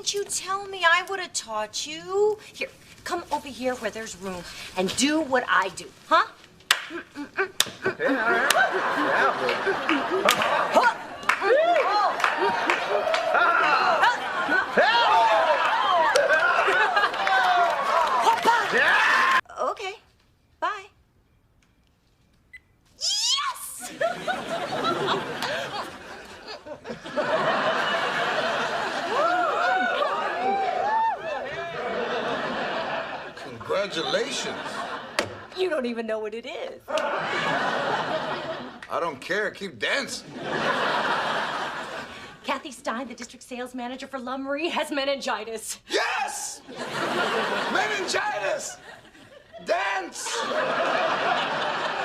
didn't you tell me? I would have taught you. Here, come over here where there's room and do what I do, huh? Okay, all right. Yeah. Okay, bye. Yes! Congratulations. You don't even know what it is. I don't care. Keep dancing. Kathy Stein, the district sales manager for La Marie, has meningitis. Yes! Meningitis! Dance!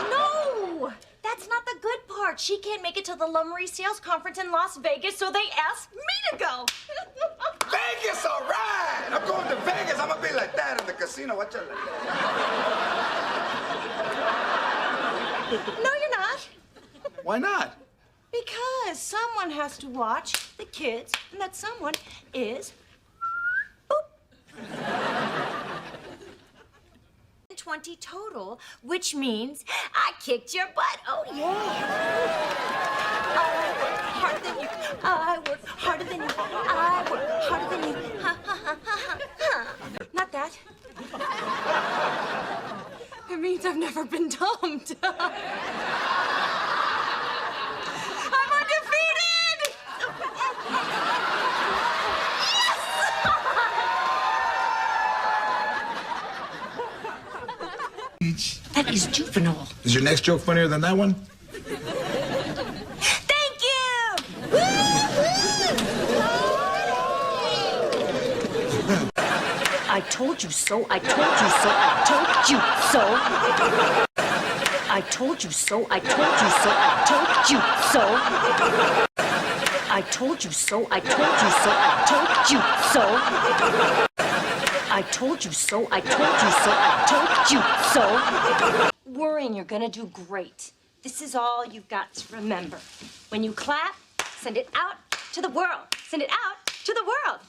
No! That's not the good part. She can't make it to the La Marie sales conference in Las Vegas, so they asked me to go. Vegas, all right! I'm going to Vegas. I'm going to be like that in the casino. Watch out. No, you're not. Why not? Because someone has to watch the kids, and that someone is... Boop. 20 total, which means I kicked your butt. Oh, yeah. I work harder than you. I work harder than you. I work harder than you. Ha, ha, ha, ha, ha. Not that. It means I've never been dumped. I'm undefeated! Yes! That is juvenile. Is your next joke funnier than that one? Thank you! I told you so. I told you so. I told you so. I told you so. I told you so. I told you so. I told you so. I told you so. I told you so. I told you so. I told you so. I told you so. Worrying, you're gonna do great. This is all you've got to remember. When you clap, send it out to the world. Send it out to the world.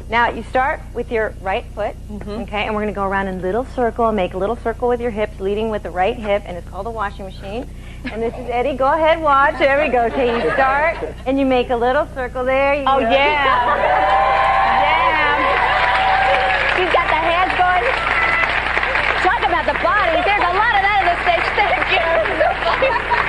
Now, you start with your right foot, okay, and we're going to go around in a little circle, make a little circle with your hips, leading with the right hip, and it's called a washing machine. And this is Eddie. Go ahead, watch. There we go. Okay, you start, and you make a little circle there. You go. Yeah. Yeah. He's got the hands going. Talk about the body. There's a lot of that in the stage. Thank you.